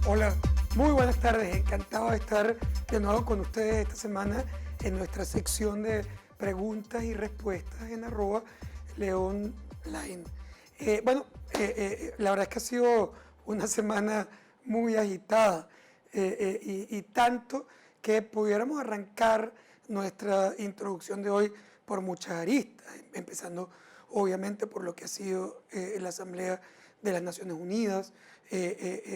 Hola, muy buenas tardes. Encantado de estar de nuevo con ustedes esta semana en nuestra sección de preguntas y respuestas en @LeonLine. La verdad es que ha sido una semana muy agitada y tanto que pudiéramos arrancar nuestra introducción de hoy por muchas aristas, empezando obviamente por lo que ha sido la Asamblea de las Naciones Unidas,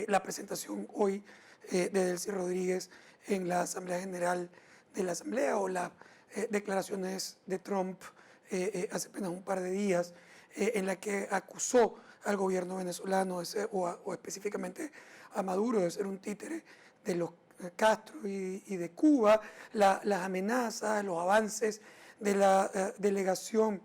la presentación hoy de Delcy Rodríguez en la Asamblea General de la Asamblea o las declaraciones de Trump hace apenas un par de días en la que acusó al gobierno venezolano o específicamente a Maduro de ser un títere de los Castro y de Cuba, las amenazas, los avances de la delegación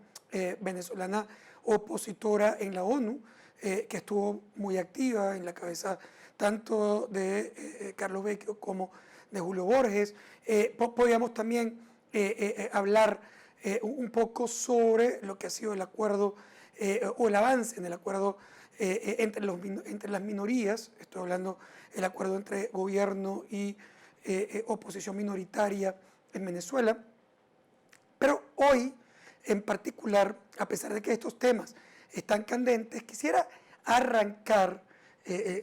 venezolana opositora en la ONU, que estuvo muy activa en la cabeza tanto de Carlos Vecchio como de Julio Borges. Podríamos también hablar un poco sobre lo que ha sido el acuerdo o el avance en el acuerdo entre las minorías. Estoy hablando del acuerdo entre gobierno y oposición minoritaria en Venezuela. Pero hoy, en particular, a pesar de que estos temas están candentes, quisiera arrancar,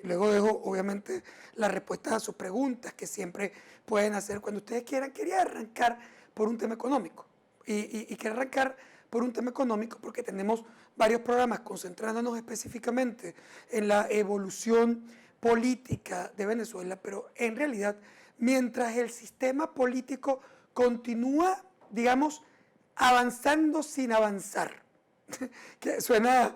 luego dejo obviamente las respuestas a sus preguntas que siempre pueden hacer cuando ustedes quieran. Quería arrancar por un tema económico y quiero arrancar por un tema económico porque tenemos varios programas concentrándonos específicamente en la evolución política de Venezuela, pero en realidad mientras el sistema político continúa, digamos, avanzando sin avanzar, que suena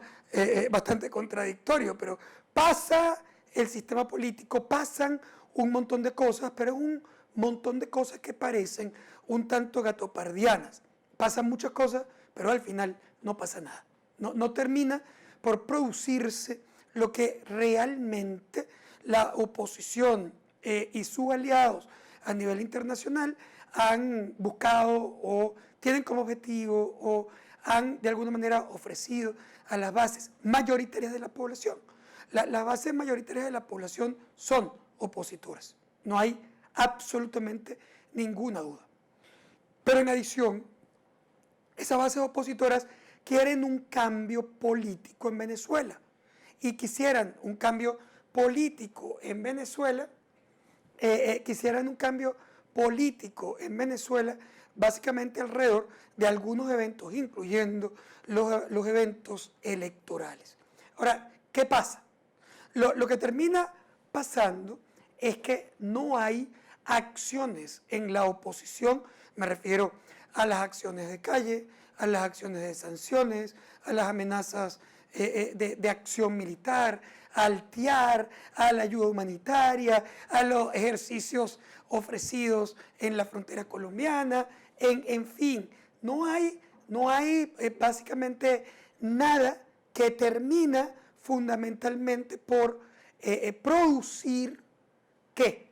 bastante contradictorio, pero pasa el sistema político, pasan un montón de cosas, pero es un montón de cosas que parecen un tanto gatopardianas. Pasan muchas cosas, pero al final no pasa nada. No termina por producirse lo que realmente la oposición y sus aliados a nivel internacional han buscado o tienen como objetivo o han de alguna manera ofrecido a las bases mayoritarias de la población. Las bases mayoritarias de la población son opositoras, no hay absolutamente ninguna duda. Pero en adición, esas bases opositoras quieren un cambio político en Venezuela y quisieran un cambio político en Venezuela, básicamente alrededor de algunos eventos, incluyendo los eventos electorales. Ahora, ¿qué pasa? Lo que termina pasando es que no hay acciones en la oposición, me refiero a las acciones de calle, a las acciones de sanciones, a las amenazas de acción militar, al TIAR, a la ayuda humanitaria, a los ejercicios ofrecidos en la frontera colombiana, en fin, no hay básicamente nada que termina fundamentalmente por producir ¿qué?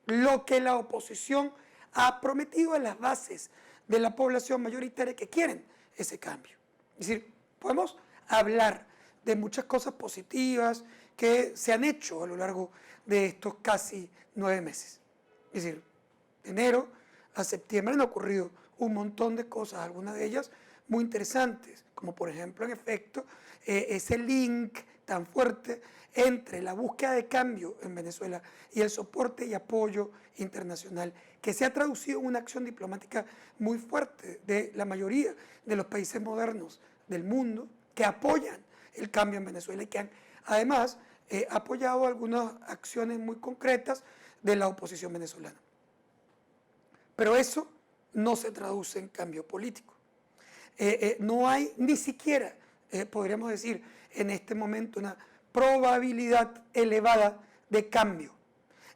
Lo que la oposición ha prometido a las bases de la población mayoritaria que quieren ese cambio. Es decir, podemos hablar de muchas cosas positivas que se han hecho a lo largo de estos casi 9 meses. Es decir, de enero a septiembre han ocurrido un montón de cosas, algunas de ellas muy interesantes, como por ejemplo, en efecto, ese link tan fuerte entre la búsqueda de cambio en Venezuela y el soporte y apoyo internacional, que se ha traducido en una acción diplomática muy fuerte de la mayoría de los países modernos del mundo que apoyan el cambio en Venezuela y que han además apoyado algunas acciones muy concretas de la oposición venezolana. Pero eso no se traduce en cambio político. No hay ni siquiera, podríamos decir, en este momento una probabilidad elevada de cambio,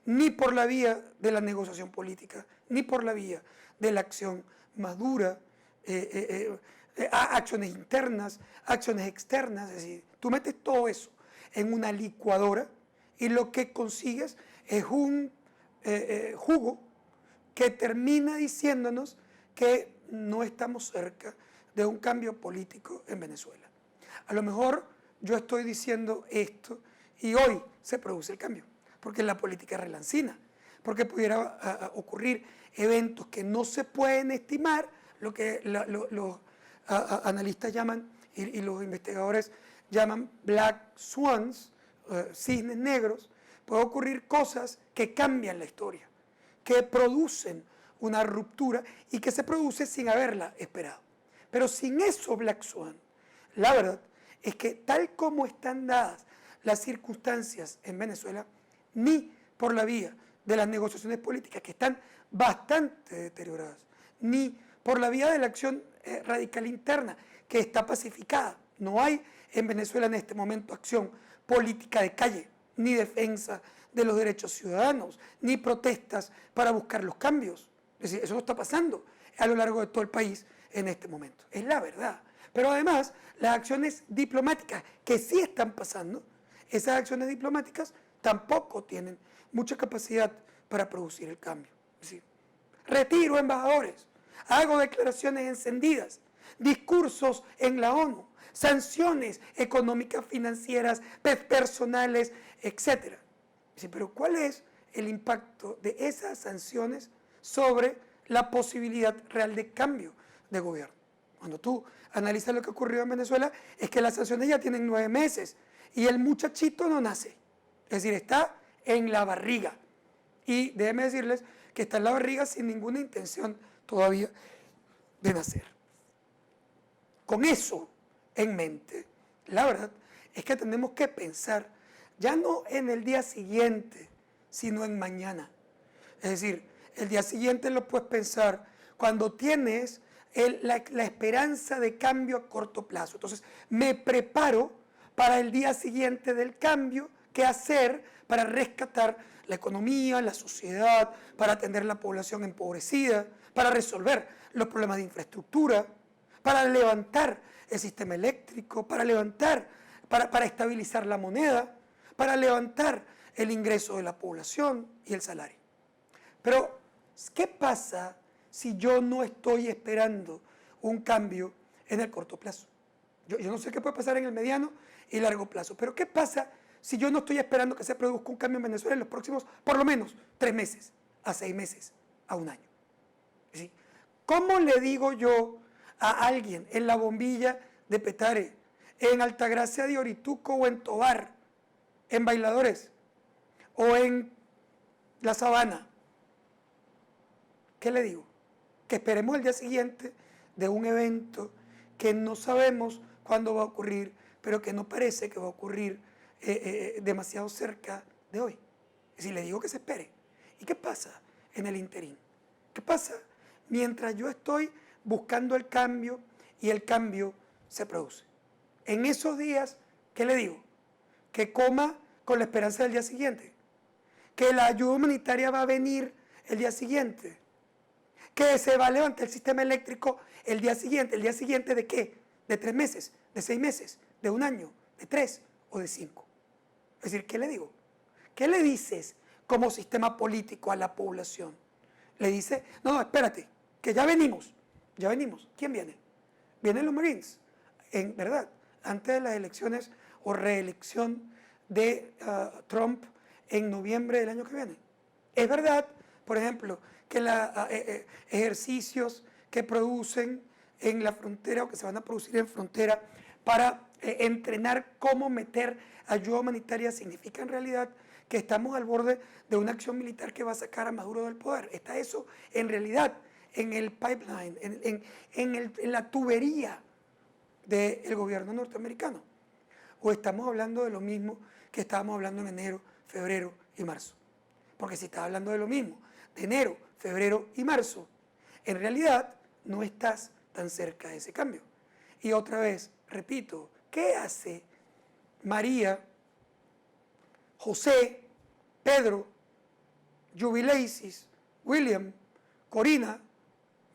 ni por la vía de la negociación política, ni por la vía de la acción más dura, acciones internas, acciones externas. Es decir, tú metes todo eso en una licuadora y lo que consigues es un jugo que termina diciéndonos que no estamos cerca de un cambio político en Venezuela. A lo mejor yo estoy diciendo esto y hoy se produce el cambio. porque la política es relancina, porque pudiera ocurrir eventos que no se pueden estimar, lo que los analistas llaman y los investigadores llaman black swans, cisnes negros. Puede ocurrir cosas que cambian la historia, que producen una ruptura y que se produce sin haberla esperado. Pero sin eso, black swan, la verdad es que tal como están dadas las circunstancias en Venezuela, ni por la vía de las negociaciones políticas que están bastante deterioradas, ni por la vía de la acción radical interna que está pacificada. No hay en Venezuela en este momento acción política de calle, ni defensa de los derechos ciudadanos, ni protestas para buscar los cambios. Es decir, eso no está pasando a lo largo de todo el país en este momento. Es la verdad. Pero además, las acciones diplomáticas que sí están pasando, esas acciones diplomáticas tampoco tienen mucha capacidad para producir el cambio. Es decir, retiro embajadores, hago declaraciones encendidas, discursos en la ONU, sanciones económicas, financieras, personales, etc. Pero ¿cuál es el impacto de esas sanciones sobre la posibilidad real de cambio de gobierno? Cuando tú analizas lo que ocurrió en Venezuela, es que las sanciones ya tienen 9 meses y el muchachito no nace. Es decir, está en la barriga. Y déjenme decirles que está en la barriga sin ninguna intención todavía de nacer. Con eso en mente, la verdad es que tenemos que pensar ya no en el día siguiente, sino en mañana. Es decir, el día siguiente lo puedes pensar cuando tienes la esperanza de cambio a corto plazo. Entonces, me preparo para el día siguiente del cambio, qué hacer para rescatar la economía, la sociedad, para atender la población empobrecida, para resolver los problemas de infraestructura, para levantar el sistema eléctrico, para estabilizar la moneda, para levantar el ingreso de la población y el salario. Pero, ¿qué pasa si yo no estoy esperando un cambio en el corto plazo? Yo no sé qué puede pasar en el mediano y largo plazo, pero ¿qué pasa si yo no estoy esperando que se produzca un cambio en Venezuela en los próximos, por lo menos, 3 meses, a 6 meses, a un año? ¿Sí? ¿Cómo le digo yo a alguien en La Bombilla de Petare, en Altagracia de Orituco o en Tovar, en Bailadores o en La Sabana? ¿Qué le digo? Que esperemos el día siguiente de un evento que no sabemos cuándo va a ocurrir, pero que no parece que va a ocurrir demasiado cerca de hoy. Es decir, le digo que se espere. ¿Y qué pasa en el interín? ¿Qué pasa mientras yo estoy buscando el cambio y el cambio se produce? En esos días, ¿qué le digo? Que coma con la esperanza del día siguiente, que la ayuda humanitaria va a venir el día siguiente, que se va a levantar el sistema eléctrico el día siguiente ¿de qué? ¿De 3 meses? ¿De 6 meses? ¿De un año? ¿De 3 o de 5? Es decir, ¿qué le digo? ¿Qué le dices como sistema político a la población? Le dice, no, espérate, que ya venimos. ¿Quién viene? Vienen los Marines, en verdad, antes de las elecciones o reelección de Trump en noviembre del año que viene. Es verdad, por ejemplo, que ejercicios que producen en la frontera o que se van a producir en frontera para entrenar cómo meter ayuda humanitaria significa en realidad que estamos al borde de una acción militar que va a sacar a Maduro del poder. Está eso en realidad en el pipeline, en la tubería del gobierno norteamericano. O estamos hablando de lo mismo que estábamos hablando en enero, febrero y marzo. Porque si estás hablando de lo mismo, de enero, febrero y marzo, en realidad no estás tan cerca de ese cambio. Y otra vez, repito, ¿qué hace María, José, Pedro, Jubileisis, William, Corina,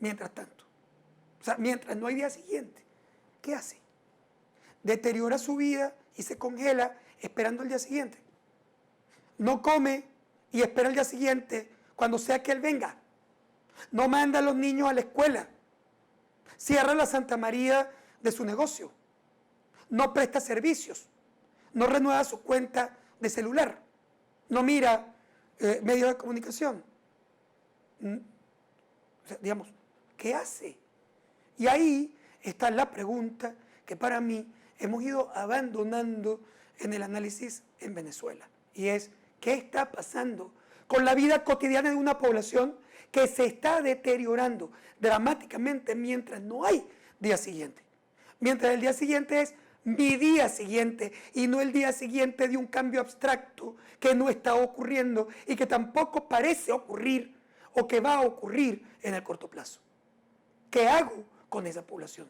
mientras tanto? O sea, mientras no hay día siguiente, ¿qué hace? Deteriora su vida y se congela esperando el día siguiente. No come y espera el día siguiente cuando sea que él venga. No manda a los niños a la escuela. Cierra la Santa María de su negocio. No presta servicios. No renueva su cuenta de celular. no mira medios de comunicación. O sea, digamos, ¿qué hace? Y ahí está la pregunta que para mí hemos ido abandonando en el análisis en Venezuela. Y es, ¿qué está pasando con la vida cotidiana de una población que se está deteriorando dramáticamente mientras no hay día siguiente? Mientras el día siguiente es mi día siguiente y no el día siguiente de un cambio abstracto que no está ocurriendo y que tampoco parece ocurrir o que va a ocurrir en el corto plazo. ¿Qué hago con esa población?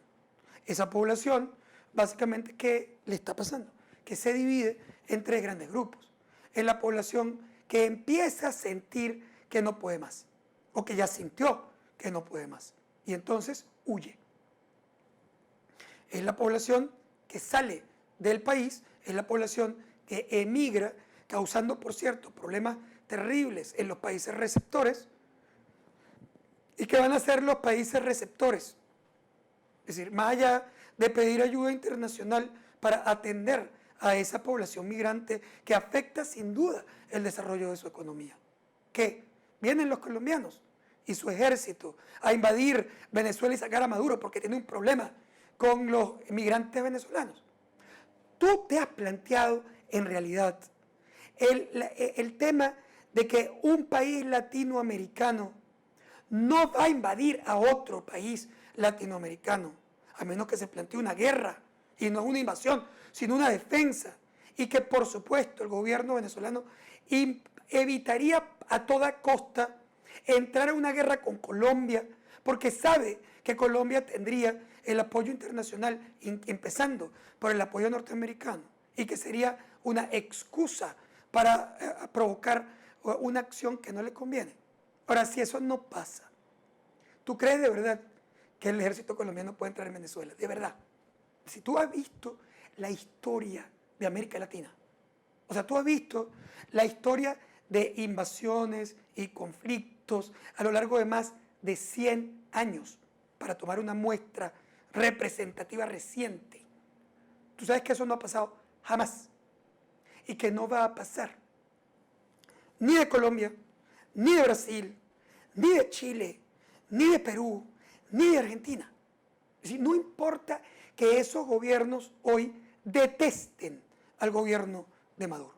Esa población, básicamente, ¿qué le está pasando? Que se divide en tres grandes grupos. Es la población que empieza a sentir que no puede más, o que ya sintió que no puede más, y entonces huye. Es la población que sale del país, es la población que emigra, causando, por cierto, problemas terribles en los países receptores, y que van a ser los países receptores. Es decir, más allá de pedir ayuda internacional para atender a esa población migrante que afecta sin duda el desarrollo de su economía. ¿Qué? Vienen los colombianos y su ejército a invadir Venezuela y sacar a Maduro porque tiene un problema con los migrantes venezolanos. Tú te has planteado en realidad el tema de que un país latinoamericano no va a invadir a otro país latinoamericano, a menos que se plantee una guerra, y no es una invasión, sino una defensa, y que por supuesto el gobierno venezolano evitaría a toda costa entrar a una guerra con Colombia, porque sabe que Colombia tendría el apoyo internacional, empezando por el apoyo norteamericano, y que sería una excusa para provocar una acción que no le conviene. Ahora, si eso no pasa, ¿tú crees de verdad que el ejército colombiano puede entrar en Venezuela? De verdad. Si tú has visto la historia de América Latina, o sea, tú has visto la historia de invasiones y conflictos a lo largo de más de 100 años, para tomar una muestra representativa reciente. Tú sabes que eso no ha pasado jamás y que no va a pasar ni de Colombia, ni de Brasil, ni de Chile, ni de Perú, ni de Argentina. Es decir, no importa que esos gobiernos hoy detesten al gobierno de Maduro.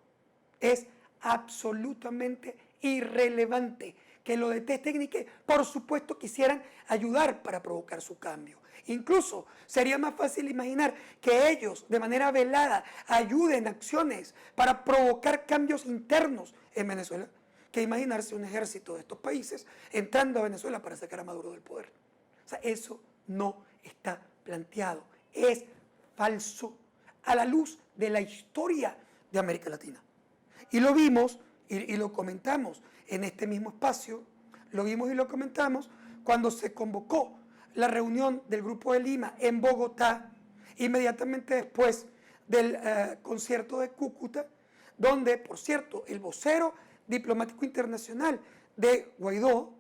Es absolutamente irrelevante que lo detesten y que, por supuesto, quisieran ayudar para provocar su cambio. Incluso sería más fácil imaginar que ellos, de manera velada, ayuden acciones para provocar cambios internos en Venezuela, que imaginarse un ejército de estos países entrando a Venezuela para sacar a Maduro del poder. O sea, eso no está planteado. Es falso a la luz de la historia de América Latina. Y lo vimos y lo comentamos en este mismo espacio, lo vimos y lo comentamos cuando se convocó la reunión del Grupo de Lima en Bogotá, inmediatamente después del concierto de Cúcuta, donde, por cierto, el vocero diplomático internacional de Guaidó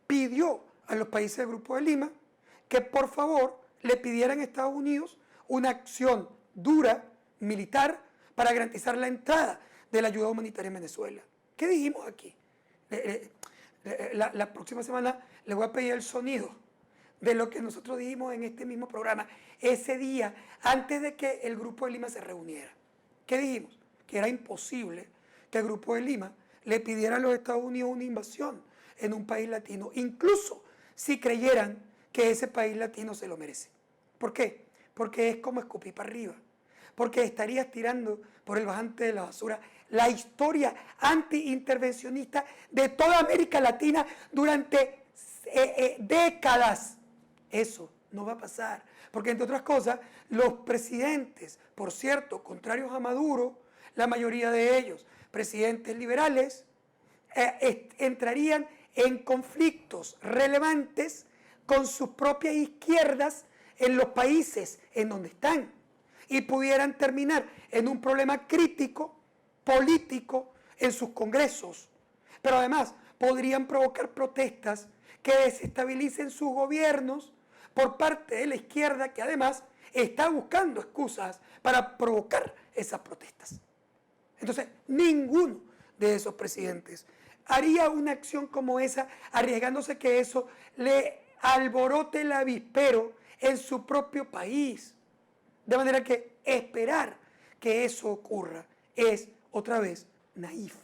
pidió a los países del Grupo de Lima que por favor le pidieran a Estados Unidos una acción dura, militar, para garantizar la entrada de la ayuda humanitaria en Venezuela. ¿Qué dijimos aquí? La próxima semana les voy a pedir el sonido de lo que nosotros dijimos en este mismo programa ese día, antes de que el Grupo de Lima se reuniera. ¿Qué dijimos? Que era imposible que el Grupo de Lima le pidiera a los Estados Unidos una invasión en un país latino, incluso si creyeran que ese país latino se lo merece. ¿Por qué? Porque es como escupir para arriba, porque estarías tirando por el bajante de la basura la historia antiintervencionista de toda América Latina durante décadas. Eso no va a pasar, porque entre otras cosas, los presidentes, por cierto, contrarios a Maduro, la mayoría de ellos, presidentes liberales, entrarían en conflictos relevantes con sus propias izquierdas en los países en donde están y pudieran terminar en un problema crítico, político, en sus congresos. Pero además podrían provocar protestas que desestabilicen sus gobiernos por parte de la izquierda, que además está buscando excusas para provocar esas protestas. Entonces, ninguno de esos presidentes haría una acción como esa, arriesgándose que eso le alborote el avispero en su propio país? De manera que esperar que eso ocurra es, otra vez, naif.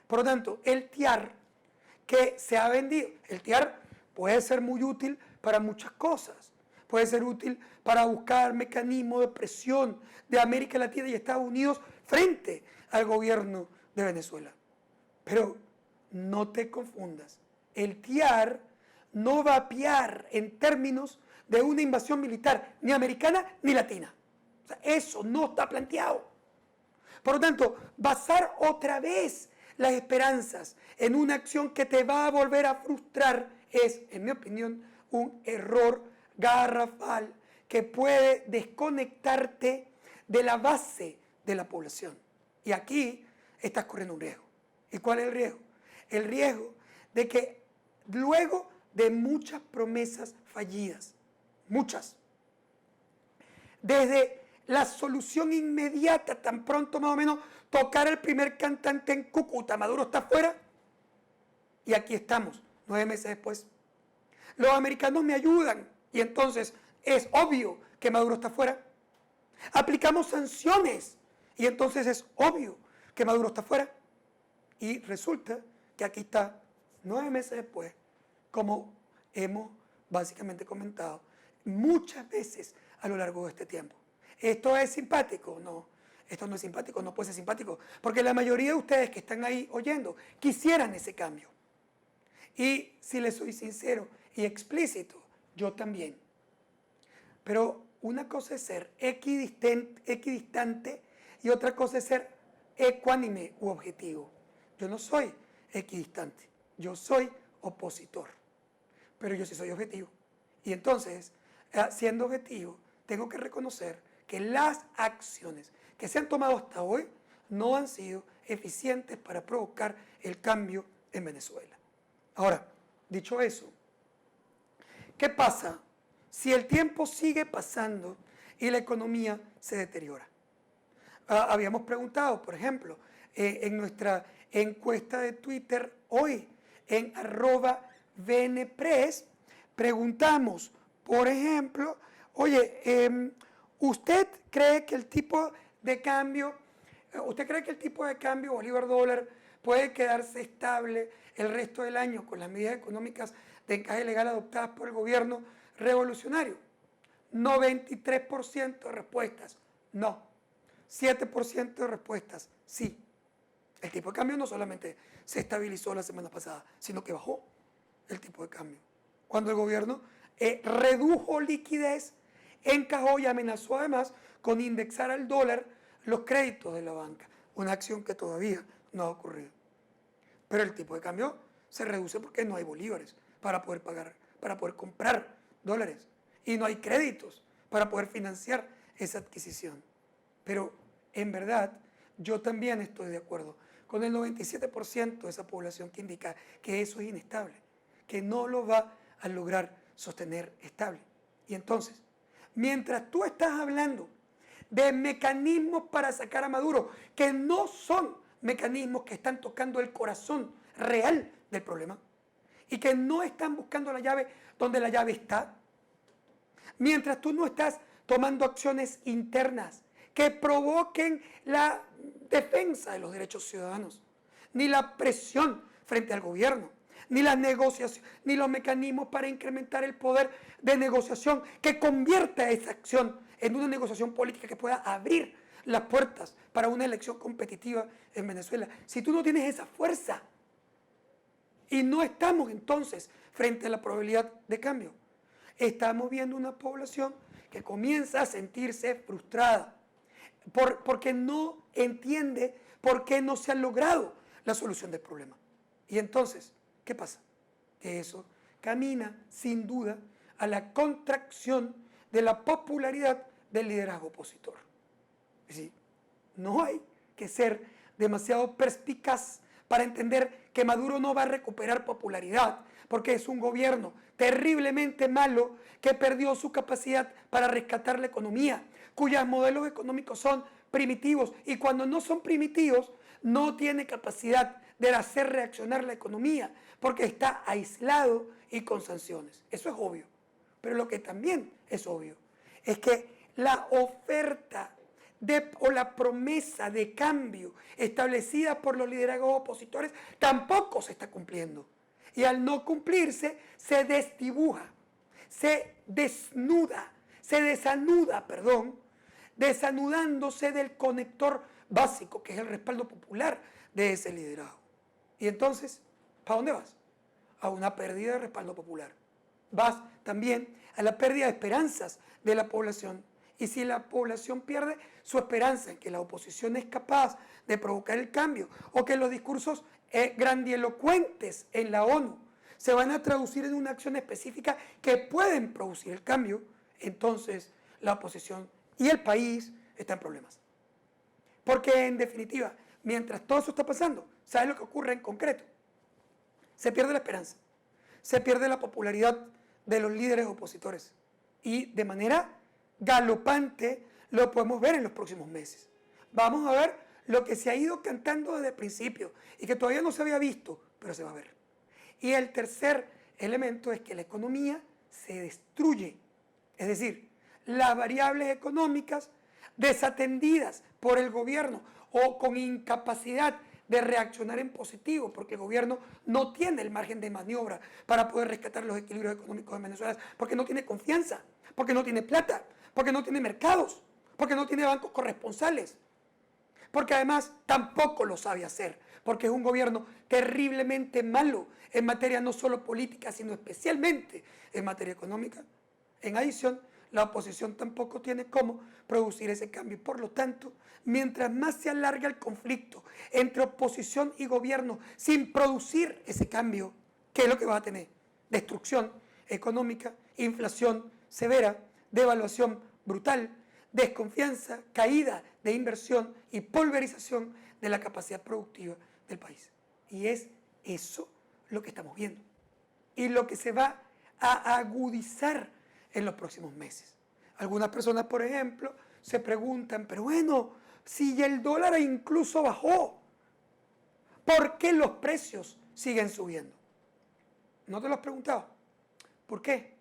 Por lo tanto, el TIAR que se ha vendido, el TIAR puede ser muy útil para muchas cosas. Puede ser útil para buscar mecanismos de presión de América Latina y Estados Unidos frente al gobierno de Venezuela. Pero no te confundas, el TIAR no va a piar en términos de una invasión militar, ni americana ni latina. O sea, eso no está planteado. Por lo tanto, basar otra vez las esperanzas en una acción que te va a volver a frustrar es, en mi opinión, un error garrafal que puede desconectarte de la base de la población. Y aquí estás corriendo un riesgo. ¿Y cuál es el riesgo? El riesgo de que luego de muchas promesas fallidas, muchas, desde la solución inmediata, tan pronto más o menos tocar el primer cantante en Cúcuta, Maduro está afuera, y aquí estamos, 9 meses después. Los americanos me ayudan, y entonces es obvio que Maduro está afuera. Aplicamos sanciones, y entonces es obvio que Maduro está afuera. Y resulta que aquí está, 9 meses después, como hemos básicamente comentado muchas veces a lo largo de este tiempo. ¿Esto es simpático? No, esto no es simpático, no puede ser simpático, porque la mayoría de ustedes que están ahí oyendo quisieran ese cambio. Y si les soy sincero y explícito, yo también. Pero una cosa es ser equidistante y otra cosa es ser ecuánime u objetivo. Yo no soy equidistante, yo soy opositor, pero yo sí soy objetivo. Y entonces, siendo objetivo, tengo que reconocer que las acciones que se han tomado hasta hoy no han sido eficientes para provocar el cambio en Venezuela. Ahora, dicho eso, ¿qué pasa si el tiempo sigue pasando y la economía se deteriora? Habíamos preguntado, por ejemplo, en nuestra encuesta de Twitter hoy, en @VNPress, preguntamos, por ejemplo, oye, ¿usted cree que el tipo de cambio bolívar-dólar puede quedarse estable el resto del año con las medidas económicas de encaje legal adoptadas por el gobierno revolucionario? 93% de respuestas, no. 7% de respuestas, sí. El tipo de cambio no solamente se estabilizó la semana pasada, sino que bajó el tipo de cambio. Cuando el gobierno redujo liquidez, encajó y amenazó además con indexar al dólar los créditos de la banca, una acción que todavía no ha ocurrido. Pero el tipo de cambio se reduce porque no hay bolívares para poder pagar, para poder comprar dólares, y no hay créditos para poder financiar esa adquisición. Pero en verdad yo también estoy de acuerdo con el 97% de esa población que indica que eso es inestable, que no lo va a lograr sostener estable. Y entonces, mientras tú estás hablando de mecanismos para sacar a Maduro, que no son mecanismos que están tocando el corazón real del problema y que no están buscando la llave donde la llave está, mientras tú no estás tomando acciones internas que provoquen la defensa de los derechos ciudadanos, ni la presión frente al gobierno, ni las negociaciones, ni los mecanismos para incrementar el poder de negociación que convierta esa acción en una negociación política que pueda abrir las puertas para una elección competitiva en Venezuela. Si tú no tienes esa fuerza, y no estamos entonces frente a la probabilidad de cambio, estamos viendo una población que comienza a sentirse frustrada porque no entiende por qué no se ha logrado la solución del problema. Y entonces, ¿qué pasa? Que eso camina sin duda a la contracción de la popularidad del liderazgo opositor. Es decir, no hay que ser demasiado perspicaz para entender que Maduro no va a recuperar popularidad, porque es un gobierno terriblemente malo que perdió su capacidad para rescatar la economía, cuyos modelos económicos son primitivos, y cuando no son primitivos no tiene capacidad de hacer reaccionar la economía porque está aislado y con sanciones. Eso es obvio. Pero lo que también es obvio es que la oferta o la promesa de cambio establecida por los liderazgos opositores tampoco se está cumpliendo. Y al no cumplirse, se desdibuja, se desanuda, desanudándose del conector básico, que es el respaldo popular de ese liderazgo. Y entonces, ¿para dónde vas? A una pérdida de respaldo popular. Vas también a la pérdida de esperanzas de la población. Y si la población pierde su esperanza en que la oposición es capaz de provocar el cambio o que los discursos grandilocuentes en la ONU se van a traducir en una acción específica que pueden producir el cambio, entonces la oposición y el país están en problemas. Porque en definitiva, mientras todo eso está pasando, ¿sabes lo que ocurre en concreto? Se pierde la esperanza, se pierde la popularidad de los líderes opositores y de manera galopante lo podemos ver en los próximos meses. Vamos a ver lo que se ha ido cantando desde el principio y que todavía no se había visto, pero se va a ver. Y el tercer elemento es que la economía se destruye, es decir, las variables económicas desatendidas por el gobierno o con incapacidad de reaccionar en positivo, porque el gobierno no tiene el margen de maniobra para poder rescatar los equilibrios económicos de Venezuela, porque no tiene confianza, porque no tiene plata, porque no tiene mercados, porque no tiene bancos corresponsales, porque además tampoco lo sabe hacer, porque es un gobierno terriblemente malo en materia no solo política, sino especialmente en materia económica. En adición, la oposición tampoco tiene cómo producir ese cambio. Por lo tanto, mientras más se alarga el conflicto entre oposición y gobierno sin producir ese cambio, ¿qué es lo que va a tener? Destrucción económica, inflación severa, devaluación brutal, desconfianza, caída de inversión y pulverización de la capacidad productiva del país. Y es eso lo que estamos viendo y lo que se va a agudizar en los próximos meses. Algunas personas, por ejemplo, se preguntan, pero bueno, si el dólar incluso bajó, ¿por qué los precios siguen subiendo? ¿No te lo has preguntado? ¿Por qué?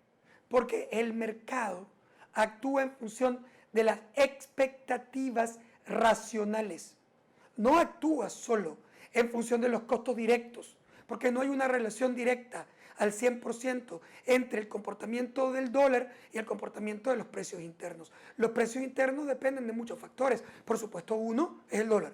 Porque el mercado actúa en función de las expectativas racionales. No actúa solo en función de los costos directos, porque no hay una relación directa al 100% entre el comportamiento del dólar y el comportamiento de los precios internos. Los precios internos dependen de muchos factores. Por supuesto, uno es el dólar,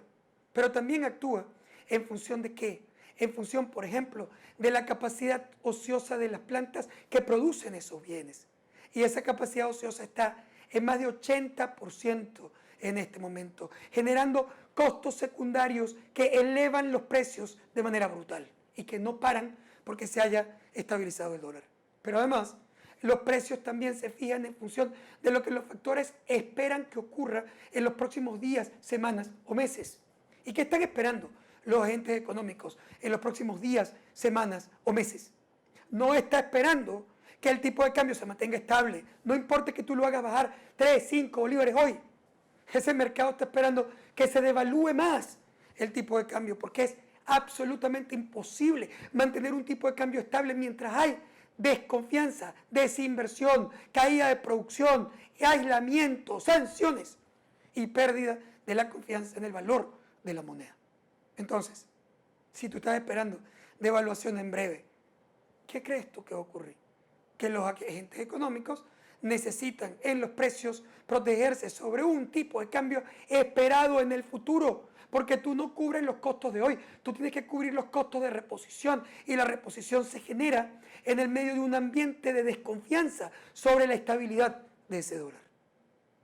pero también actúa en función de ¿qué? En función, por ejemplo, de la capacidad ociosa de las plantas que producen esos bienes. Y esa capacidad ociosa está en más de 80% en este momento, generando costos secundarios que elevan los precios de manera brutal y que no paran porque se haya estabilizado el dólar. Pero además, los precios también se fijan en función de lo que los factores esperan que ocurra en los próximos días, semanas o meses. ¿Y qué están esperando los agentes económicos en los próximos días, semanas o meses? No está esperando que el tipo de cambio se mantenga estable. No importa que tú lo hagas bajar 3, 5 bolívares hoy. Ese mercado está esperando que se devalúe más el tipo de cambio, porque es absolutamente imposible mantener un tipo de cambio estable mientras hay desconfianza, desinversión, caída de producción, aislamiento, sanciones y pérdida de la confianza en el valor de la moneda. Entonces, si tú estás esperando devaluación en breve, ¿qué crees tú que va a ocurrir? Que los agentes económicos necesitan en los precios protegerse sobre un tipo de cambio esperado en el futuro, porque tú no cubres los costos de hoy, tú tienes que cubrir los costos de reposición y la reposición se genera en el medio de un ambiente de desconfianza sobre la estabilidad de ese dólar.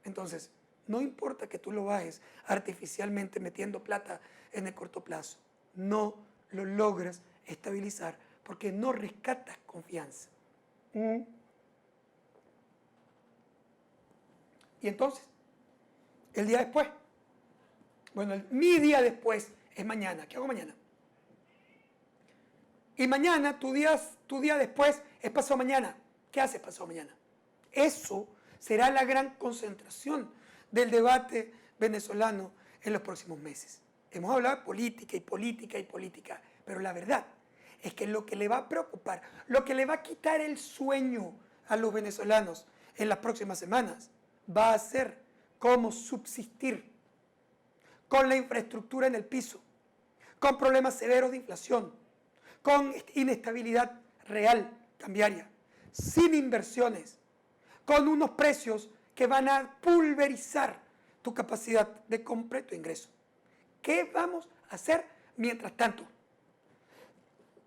Entonces, no importa que tú lo bajes artificialmente metiendo plata en el corto plazo, no lo logras estabilizar porque no rescatas confianza. Y entonces, el día después, bueno, mi día después es mañana. ¿Qué hago mañana? Y mañana, tu día después es pasado mañana. ¿Qué haces pasado mañana? Eso será la gran concentración del debate venezolano en los próximos meses. hemos hablado de política y política y política, pero la verdad es que lo que le va a preocupar, lo que le va a quitar el sueño a los venezolanos en las próximas semanas, va a ser cómo subsistir con la infraestructura en el piso, con problemas severos de inflación, con inestabilidad real cambiaria, sin inversiones, con unos precios que van a pulverizar tu capacidad de compra y tu ingreso. ¿Qué vamos a hacer mientras tanto?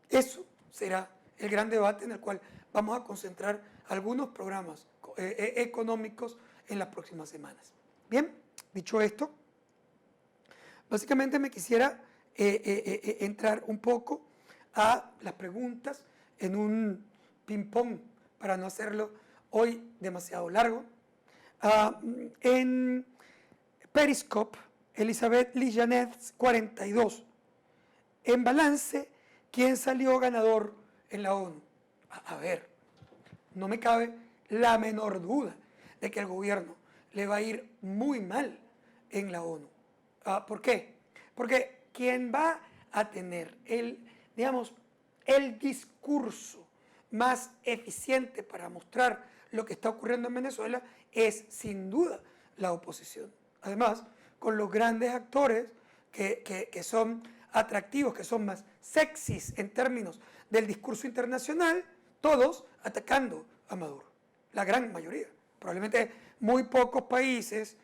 Eso será el gran debate en el cual vamos a concentrar algunos programas económicos en las próximas semanas. Bien, dicho esto, básicamente me quisiera entrar un poco a las preguntas en un ping-pong para no hacerlo hoy demasiado largo. En Periscope, Elizabeth Lijanet 42. En balance, ¿quién salió ganador en la ONU? A ver, no me cabe la menor duda de que el gobierno le va a ir muy mal en la ONU. ¿Por qué? Porque quien va a tener digamos, el discurso más eficiente para mostrar lo que está ocurriendo en Venezuela es sin duda la oposición. Además, con los grandes actores que son atractivos, que son más sexys en términos del discurso internacional, todos atacando a Maduro, la gran mayoría. Probablemente muy pocos países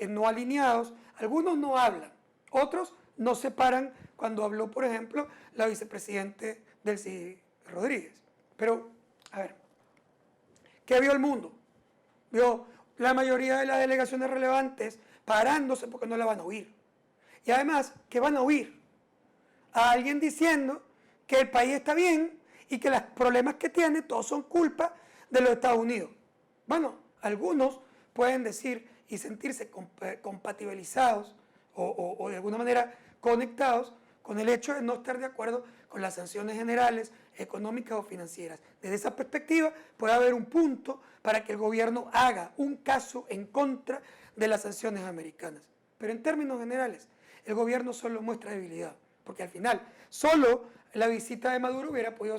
no alineados, algunos no hablan, otros no se paran cuando habló, por ejemplo, la vicepresidente Delcy Rodríguez. Pero, a ver, ¿qué vio el mundo? Vio la mayoría de las delegaciones relevantes parándose porque no la van a oír. Y además, ¿qué van a oír? A alguien diciendo que el país está bien y que los problemas que tiene todos son culpa de los Estados Unidos. Bueno, algunos pueden decir y sentirse compatibilizados o de alguna manera conectados con el hecho de no estar de acuerdo con las sanciones generales, económicas o financieras. Desde esa perspectiva puede haber un punto para que el gobierno haga un caso en contra de las sanciones americanas. Pero en términos generales, el gobierno solo muestra debilidad, porque al final solo la visita de Maduro hubiera podido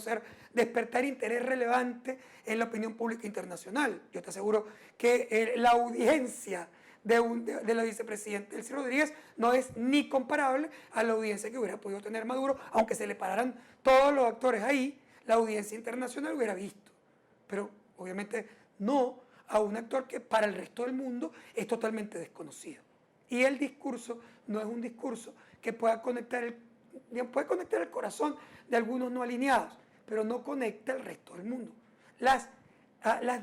despertar interés relevante en la opinión pública internacional. Yo te aseguro que la audiencia de la vicepresidenta Delcy Rodríguez no es ni comparable a la audiencia que hubiera podido tener Maduro, aunque se le pararan todos los actores ahí, la audiencia internacional hubiera visto. Pero obviamente no a un actor que para el resto del mundo es totalmente desconocido. Y el discurso no es un discurso que pueda conectar puede conectar el corazón de algunos no alineados, pero no conecta el resto del mundo. Las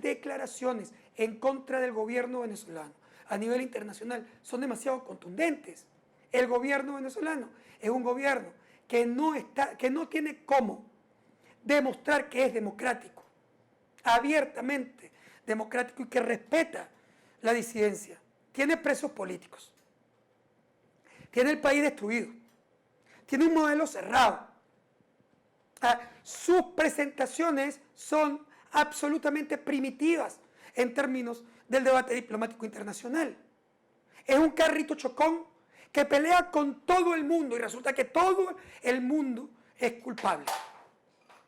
declaraciones en contra del gobierno venezolano a nivel internacional son demasiado contundentes. El gobierno venezolano es un gobierno que no tiene cómo demostrar que es democrático, abiertamente democrático y que respeta la disidencia. Tiene presos políticos, tiene el país destruido, tiene un modelo cerrado. Sus presentaciones son absolutamente primitivas en términos del debate diplomático internacional. Es un carrito chocón que pelea con todo el mundo y resulta que todo el mundo es culpable.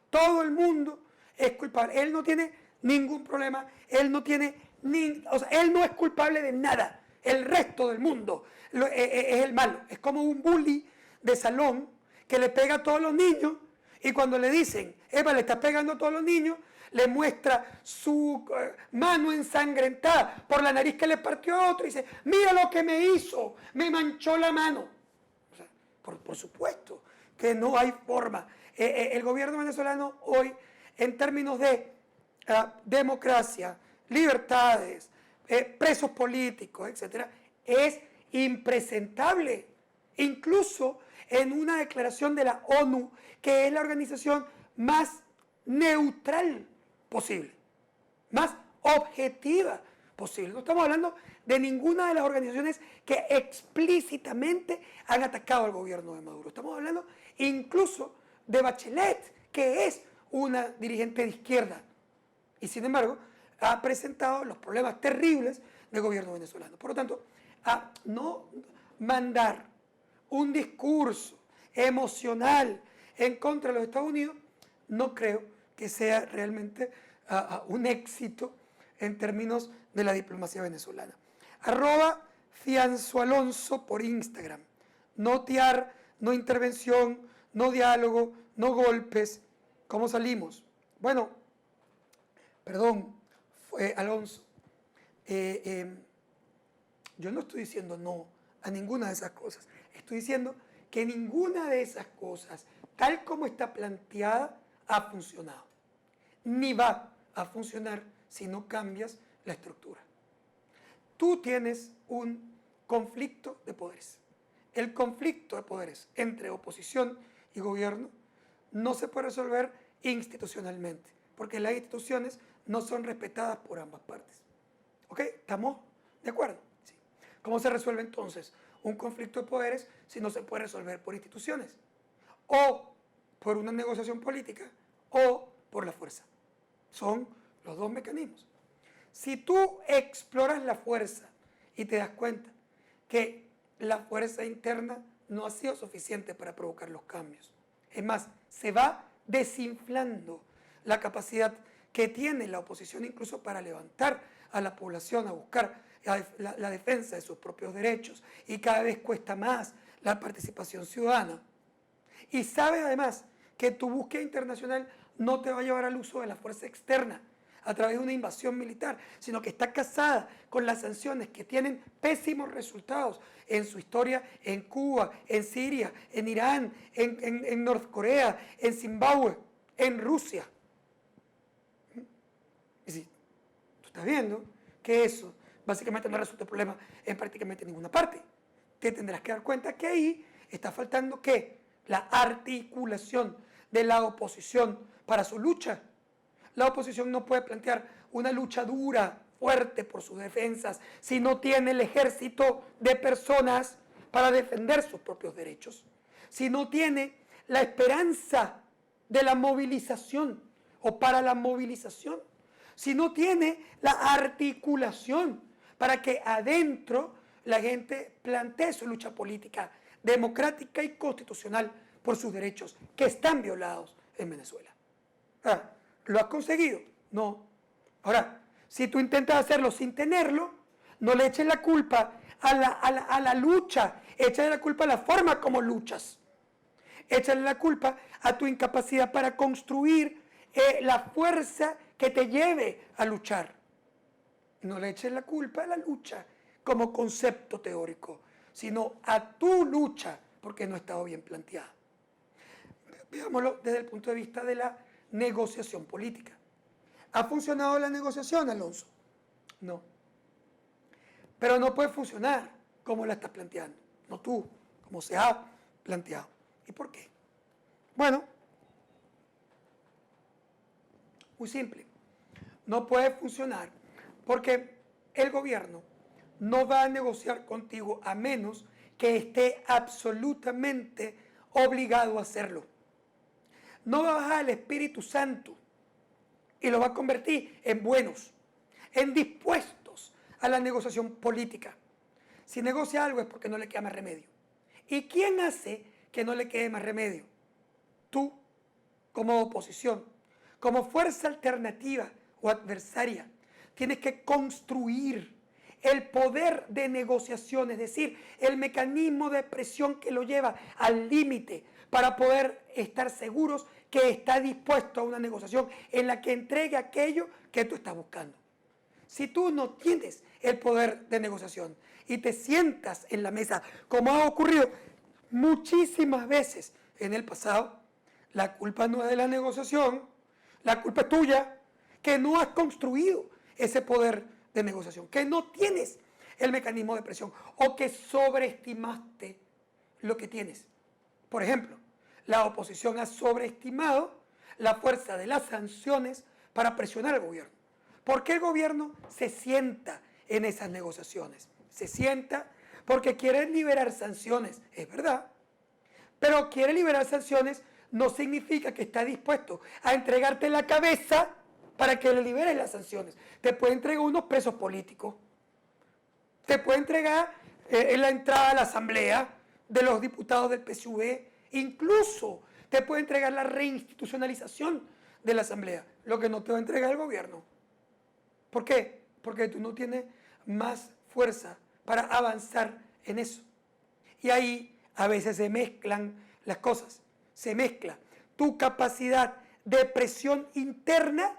Todo el mundo es culpable. Él no tiene ningún problema, él no es culpable de nada. El resto del mundo es el malo. Es como un bully de salón que le pega a todos los niños y cuando le dicen, Eva, le está pegando a todos los niños, le muestra su mano ensangrentada por la nariz que le partió a otro y dice, mira lo que me hizo, me manchó la mano. O sea, por supuesto que no hay forma. El gobierno venezolano hoy, en términos de democracia, libertades, presos políticos, etcétera, es impresentable. Incluso en una declaración de la ONU, que es la organización más neutral posible, más objetiva posible. No estamos hablando de ninguna de las organizaciones que explícitamente han atacado al gobierno de Maduro. Estamos hablando incluso de Bachelet, que es una dirigente de izquierda y sin embargo ha presentado los problemas terribles del gobierno venezolano. Por lo tanto, no mandar un discurso emocional en contra de los Estados Unidos, no creo que sea realmente un éxito en términos de la diplomacia venezolana. @FianzoAlonso por Instagram. No tiar, no intervención, no diálogo, no golpes. ¿Cómo salimos? Bueno, perdón, Alonso. Yo no estoy diciendo no a ninguna de esas cosas. Estoy diciendo que ninguna de esas cosas, tal como está planteada, ha funcionado. Ni va a funcionar si no cambias la estructura. Tú tienes un conflicto de poderes. El conflicto de poderes entre oposición y gobierno no se puede resolver institucionalmente, porque las instituciones no son respetadas por ambas partes. ¿Ok? ¿Estamos de acuerdo? Sí. ¿Cómo se resuelve entonces un conflicto de poderes si no se puede resolver por instituciones? O por una negociación política o por la fuerza. Son los dos mecanismos. Si tú exploras la fuerza y te das cuenta que la fuerza interna no ha sido suficiente para provocar los cambios, es más, se va desinflando la capacidad que tiene la oposición incluso para levantar a la población a buscar la defensa de sus propios derechos, y cada vez cuesta más la participación ciudadana. Y sabes además que tu búsqueda internacional no te va a llevar al uso de la fuerza externa a través de una invasión militar, sino que está casada con las sanciones que tienen pésimos resultados en su historia en Cuba, en Siria, en Irán, en Norcorea, en Zimbabue, en Rusia. Y si tú estás viendo que eso básicamente no resuelve el problema en prácticamente ninguna parte, te tendrás que dar cuenta que ahí está faltando ¿qué? La articulación de la oposición para su lucha. La oposición no puede plantear una lucha dura, fuerte por sus defensas, si no tiene el ejército de personas para defender sus propios derechos, si no tiene la esperanza de la movilización o para la movilización, si no tiene la articulación para que adentro la gente plantee su lucha política, democrática y constitucional por sus derechos que están violados en Venezuela. ¿Lo has conseguido? No. Ahora, si tú intentas hacerlo sin tenerlo, no le eches la culpa a la lucha, échale la culpa a la forma como luchas. Échale la culpa a tu incapacidad para construir la fuerza que te lleve a luchar. No le eches la culpa a la lucha como concepto teórico, sino a tu lucha, porque no ha estado bien planteada. Veámoslo desde el punto de vista de la negociación política. ¿Ha funcionado la negociación, Alonso? No. Pero no puede funcionar como la estás planteando, no tú, como se ha planteado. ¿Y por qué? Bueno, muy simple. No puede funcionar porque el gobierno no va a negociar contigo a menos que esté absolutamente obligado a hacerlo. No va a bajar el Espíritu Santo y lo va a convertir en buenos, en dispuestos a la negociación política. Si negocia algo es porque no le queda más remedio. ¿Y quién hace que no le quede más remedio? Tú, como oposición, como fuerza alternativa o adversaria, tienes que construir el poder de negociación, es decir, el mecanismo de presión que lo lleva al límite para poder estar seguros que está dispuesto a una negociación en la que entregue aquello que tú estás buscando. Si tú no tienes el poder de negociación y te sientas en la mesa, como ha ocurrido muchísimas veces en el pasado, la culpa no es de la negociación, la culpa es tuya, que no has construido ese poder de negociación, que no tienes el mecanismo de presión o que sobreestimaste lo que tienes. Por ejemplo, la oposición ha sobreestimado la fuerza de las sanciones para presionar al gobierno. ¿Por qué el gobierno se sienta en esas negociaciones? Se sienta porque quiere liberar sanciones, es verdad, pero quiere liberar sanciones no significa que está dispuesto a entregarte la cabeza para que le liberes las sanciones. Te puede entregar unos presos políticos, te puede entregar la entrada a la asamblea, de los diputados del PSUV, incluso te puede entregar la reinstitucionalización de la Asamblea, lo que no te va a entregar el gobierno. ¿Por qué? Porque tú no tienes más fuerza para avanzar en eso. Y ahí a veces se mezclan las cosas, se mezcla tu capacidad de presión interna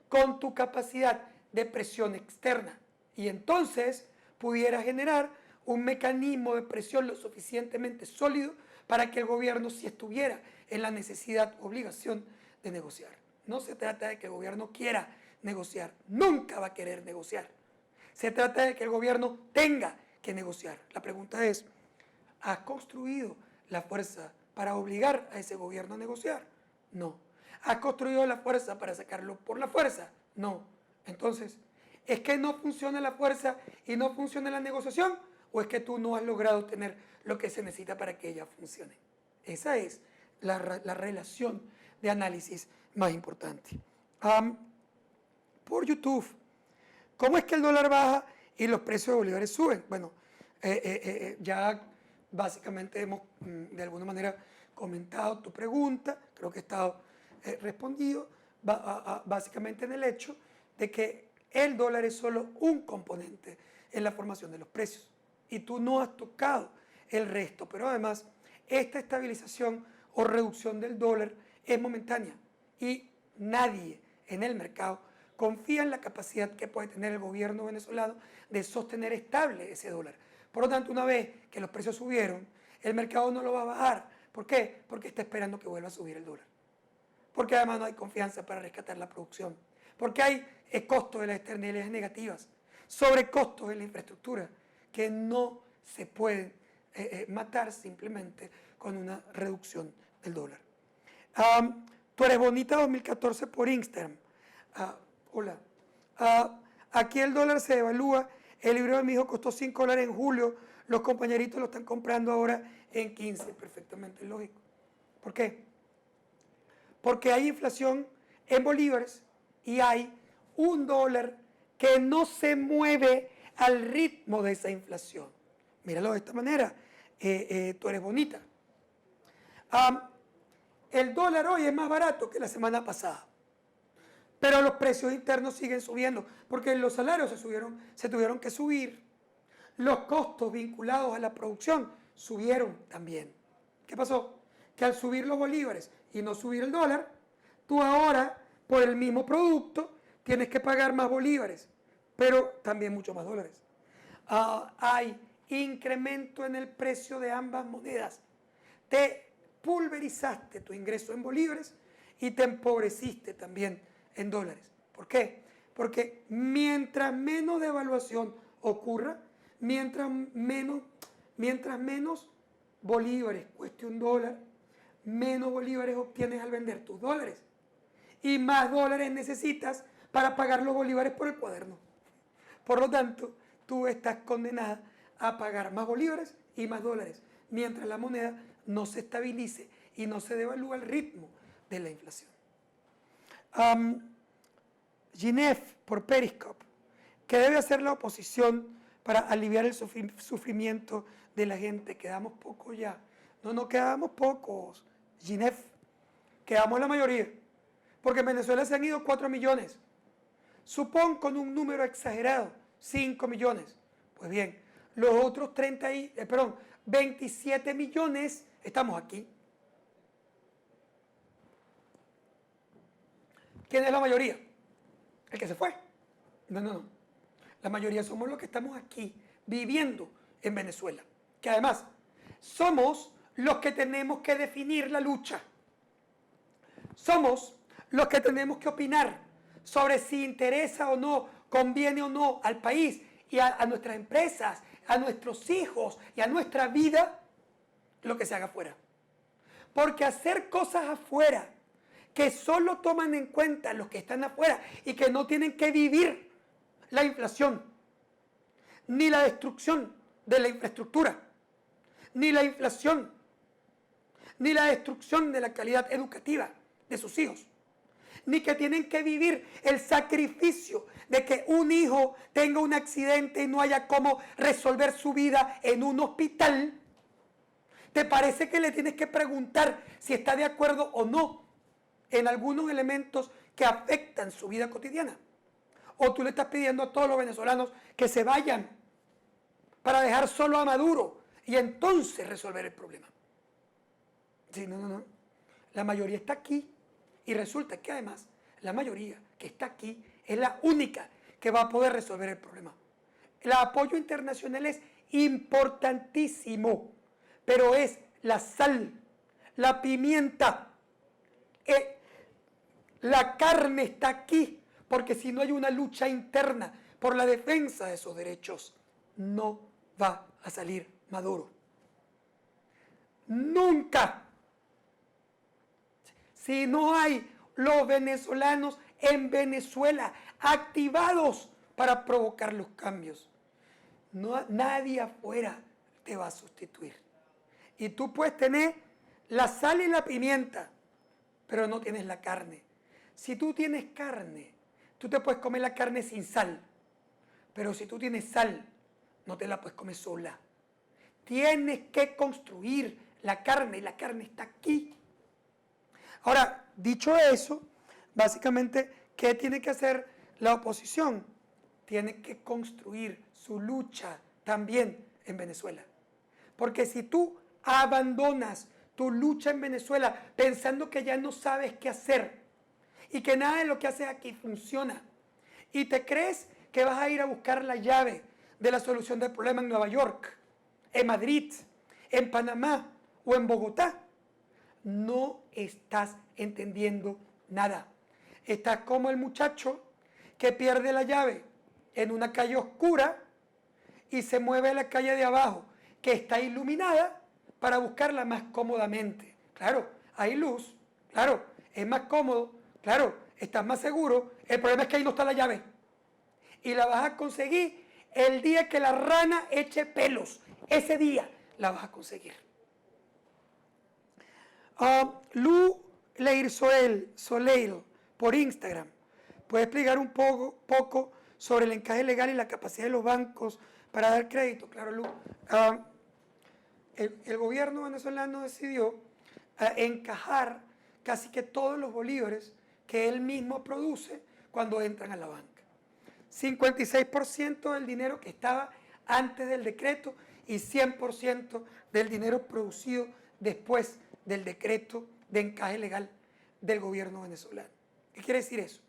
con tu capacidad de presión externa. Y entonces pudiera generar un mecanismo de presión lo suficientemente sólido para que el gobierno sí estuviera en la necesidad o obligación de negociar. No se trata de que el gobierno quiera negociar, nunca va a querer negociar. Se trata de que el gobierno tenga que negociar. La pregunta es, ¿has construido la fuerza para obligar a ese gobierno a negociar? No. ¿Has construido la fuerza para sacarlo por la fuerza? No. Entonces, ¿es que no funciona la fuerza y no funciona la negociación? ¿O es que tú no has logrado tener lo que se necesita para que ella funcione? Esa es la relación de análisis más importante. Por YouTube, ¿cómo es que el dólar baja y los precios de bolívares suben? Bueno, ya básicamente hemos de alguna manera comentado tu pregunta, creo que he estado respondido básicamente en el hecho de que el dólar es solo un componente en la formación de los precios y tú no has tocado el resto, pero además esta estabilización o reducción del dólar es momentánea y nadie en el mercado confía en la capacidad que puede tener el gobierno venezolano de sostener estable ese dólar. Por lo tanto, una vez que los precios subieron, el mercado no lo va a bajar. ¿Por qué? Porque está esperando que vuelva a subir el dólar. Porque además no hay confianza para rescatar la producción. Porque hay costos de las externalidades negativas, sobrecostos en la infraestructura, que no se pueden matar simplemente con una reducción del dólar. Tú eres bonita 2014 por Instagram. Hola. Aquí el dólar se devalúa. El libro de mi hijo costó $5 en julio. Los compañeritos lo están comprando ahora en 15. Perfectamente lógico. ¿Por qué? Porque hay inflación en bolívares y hay un dólar que no se mueve al ritmo de esa inflación. Míralo de esta manera. Tú eres bonita. El dólar hoy es más barato que la semana pasada. Pero los precios internos siguen subiendo, porque los salarios se tuvieron que subir. Los costos vinculados a la producción subieron también. ¿Qué pasó? Que al subir los bolívares y no subir el dólar, tú ahora, por el mismo producto, tienes que pagar más bolívares, pero también mucho más dólares. Hay incremento en el precio de ambas monedas. Te pulverizaste tu ingreso en bolívares y te empobreciste también en dólares. ¿Por qué? Porque mientras menos devaluación ocurra, mientras menos bolívares cueste un dólar, menos bolívares obtienes al vender tus dólares. Y más dólares necesitas para pagar los bolívares por el cuaderno. Por lo tanto, tú estás condenada a pagar más bolívares y más dólares, mientras la moneda no se estabilice y no se devalúa al ritmo de la inflación. Ginef, por Periscope, ¿qué debe hacer la oposición para aliviar el sufrimiento de la gente? Quedamos pocos ya. No quedamos pocos, Ginef, quedamos la mayoría, porque en Venezuela se han ido 4 millones. Supón con un número exagerado, 5 millones. Pues bien, los otros 27 millones estamos aquí. ¿Quién es la mayoría? El que se fue. No. La mayoría somos los que estamos aquí, viviendo en Venezuela. Que además, somos los que tenemos que definir la lucha. Somos los que tenemos que opinar sobre si interesa o no, conviene o no al país y a nuestras empresas, a nuestros hijos y a nuestra vida, lo que se haga afuera. Porque hacer cosas afuera que solo toman en cuenta los que están afuera y que no tienen que vivir la inflación, ni la destrucción de la infraestructura, ni la inflación, ni la destrucción de la calidad educativa de sus hijos, ni que tienen que vivir el sacrificio de que un hijo tenga un accidente y no haya cómo resolver su vida en un hospital, ¿Te parece que le tienes que preguntar si está de acuerdo o no en algunos elementos que afectan su vida cotidiana? ¿O tú le estás pidiendo a todos los venezolanos que se vayan para dejar solo a Maduro y entonces resolver el problema? Sí, no. La mayoría está aquí y resulta que además la mayoría que está aquí es la única que va a poder resolver el problema. El apoyo internacional es importantísimo, pero es la sal, la pimienta, la carne está aquí, porque si no hay una lucha interna por la defensa de esos derechos, no va a salir Maduro. Nunca. Si no hay los venezolanos en Venezuela activados para provocar los cambios, nadie afuera te va a sustituir. Y tú puedes tener la sal y la pimienta, pero no tienes la carne. Si tú tienes carne, tú te puedes comer la carne sin sal, pero si tú tienes sal, no te la puedes comer sola. Tienes que construir la carne y la carne está aquí. Ahora, dicho eso, básicamente, ¿qué tiene que hacer la oposición? Tiene que construir su lucha también en Venezuela. Porque si tú abandonas tu lucha en Venezuela pensando que ya no sabes qué hacer y que nada de lo que haces aquí funciona y te crees que vas a ir a buscar la llave de la solución del problema en Nueva York, en Madrid, en Panamá o en Bogotá, no estás entendiendo nada. Estás como el muchacho que pierde la llave en una calle oscura y se mueve a la calle de abajo, que está iluminada, para buscarla más cómodamente. Claro, hay luz, claro, es más cómodo, claro, estás más seguro. El problema es que ahí no está la llave. Y la vas a conseguir el día que la rana eche pelos. Ese día la vas a conseguir. Lu Leir Soleil por Instagram puede explicar un poco sobre el encaje legal y la capacidad de los bancos para dar crédito. Claro, Lu. El gobierno venezolano decidió encajar casi que todos los bolívares que él mismo produce cuando entran a la banca. 56% del dinero que estaba antes del decreto y 100% del dinero producido después del decreto de encaje legal del gobierno venezolano. ¿Qué quiere decir eso?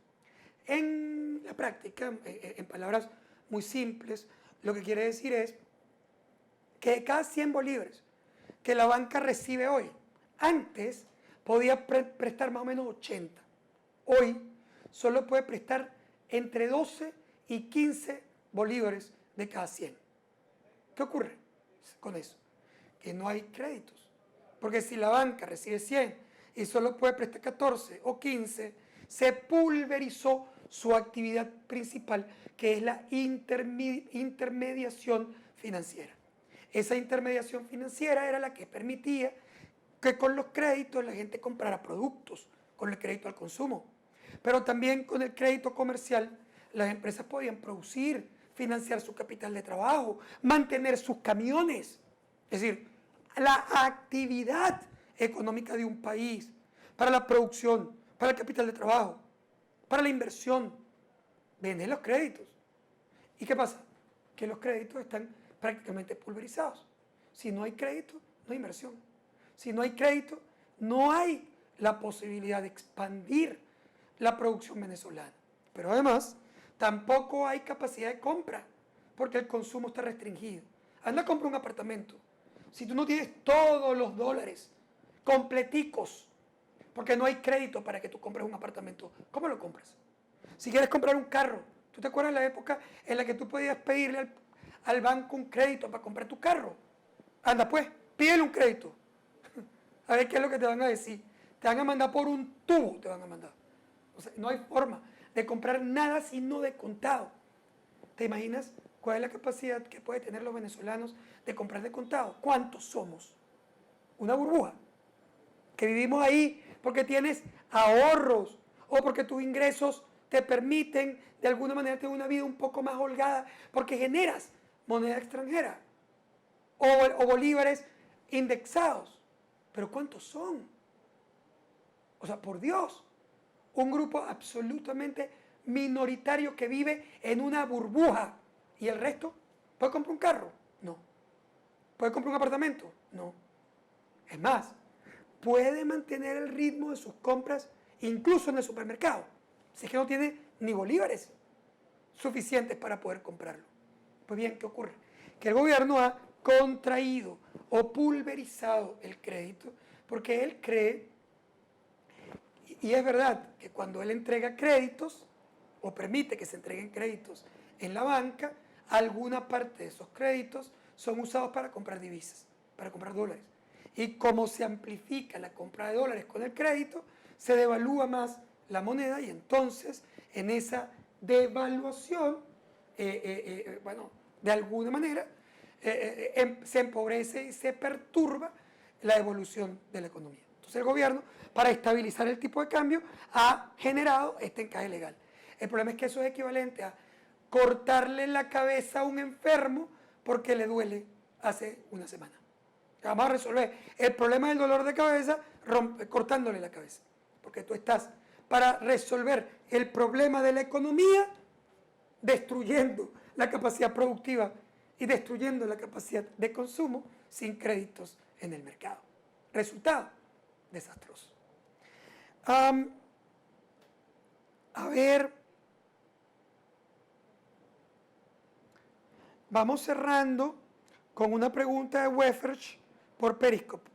En la práctica, en palabras muy simples, lo que quiere decir es que de cada 100 bolívares que la banca recibe hoy, antes podía prestar más o menos 80. Hoy solo puede prestar entre 12 y 15 bolívares de cada 100. ¿Qué ocurre con eso? Que no hay créditos. Porque si la banca recibe 100 y solo puede prestar 14 o 15, se pulverizó su actividad principal, que es la intermediación financiera. Esa intermediación financiera era la que permitía que con los créditos la gente comprara productos, con el crédito al consumo. Pero también con el crédito comercial, las empresas podían producir, financiar su capital de trabajo, mantener sus camiones. Es decir, la actividad económica de un país, para la producción, para el capital de trabajo, para la inversión, venden los créditos. ¿Y qué pasa? Que los créditos están prácticamente pulverizados. Si no hay crédito, no hay inversión. Si no hay crédito, no hay la posibilidad de expandir la producción venezolana. Pero además, tampoco hay capacidad de compra, porque el consumo está restringido. Anda a comprar un apartamento. Si tú no tienes todos los dólares completicos, porque no hay crédito para que tú compres un apartamento, ¿cómo lo compras? Si quieres comprar un carro, ¿tú te acuerdas de la época en la que tú podías pedirle al banco un crédito para comprar tu carro? Anda pues, pídele un crédito. A ver qué es lo que te van a decir. Te van a mandar por un tubo, te van a mandar. O sea, no hay forma de comprar nada sino de contado. ¿Te imaginas cuál es la capacidad que pueden tener los venezolanos de comprar de contado? ¿Cuántos somos? Una burbuja. Que vivimos ahí porque tienes ahorros o porque tus ingresos te permiten de alguna manera tener una vida un poco más holgada porque generas moneda extranjera o bolívares indexados. ¿Pero cuántos son? O sea, por Dios, un grupo absolutamente minoritario que vive en una burbuja. ¿Y el resto? ¿Puede comprar un carro? No. ¿Puede comprar un apartamento? No. Es más, puede mantener el ritmo de sus compras incluso en el supermercado. Si es que no tiene ni bolívares suficientes para poder comprarlo. Pues bien, ¿qué ocurre? Que el gobierno ha contraído o pulverizado el crédito porque él cree, y es verdad, que cuando él entrega créditos o permite que se entreguen créditos en la banca, alguna parte de esos créditos son usados para comprar divisas, para comprar dólares. Y como se amplifica la compra de dólares con el crédito, se devalúa más la moneda y entonces en esa devaluación, bueno, de alguna manera, se empobrece y se perturba la evolución de la economía. Entonces el gobierno, para estabilizar el tipo de cambio, ha generado este encaje legal. El problema es que eso es equivalente a cortarle la cabeza a un enfermo porque le duele hace una semana. Vamos a resolver el problema del dolor de cabeza cortándole la cabeza. Porque tú estás para resolver el problema de la economía destruyendo la capacidad productiva y destruyendo la capacidad de consumo sin créditos en el mercado. Resultado, desastroso. A ver, vamos cerrando con una pregunta de Weferch por Periscope.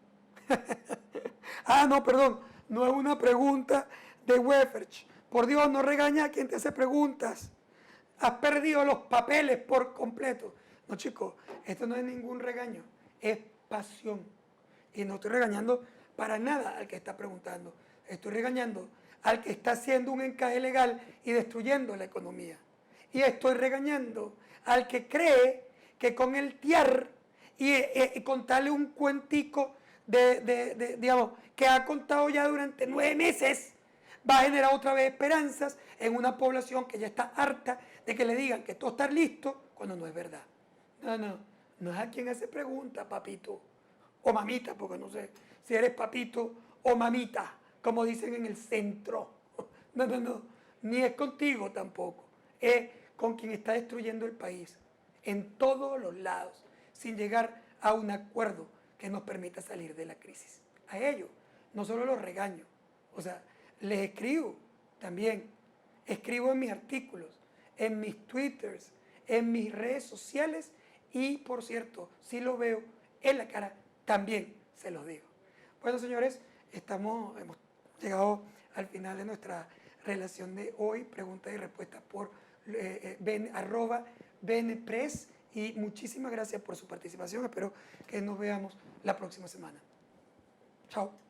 No, perdón, no es una pregunta de Weferch. Por Dios, no regaña a quien te hace preguntas. Has perdido los papeles por completo. No, chicos, esto no es ningún regaño, es pasión. Y no estoy regañando para nada al que está preguntando. Estoy regañando al que está haciendo un encaje legal y destruyendo la economía. Y estoy regañando al que cree que con el TIAR y contarle un cuentico digamos, que ha contado ya durante 9 meses, va a generar otra vez esperanzas en una población que ya está harta de que le digan que todo está listo cuando no es verdad. No es a quien hace pregunta, papito o mamita, porque no sé si eres papito o mamita, como dicen en el centro. No, ni es contigo tampoco, es con quien está destruyendo el país en todos los lados, sin llegar a un acuerdo que nos permita salir de la crisis. A ellos no solo los regaño, o sea, les escribo también, escribo en mis artículos, en mis twitters, en mis redes sociales y, por cierto, si lo veo en la cara, también se los digo. Bueno, señores, hemos llegado al final de nuestra relación de hoy, preguntas y respuestas por @BNPress, y muchísimas gracias por su participación. Espero que nos veamos la próxima semana. Chao.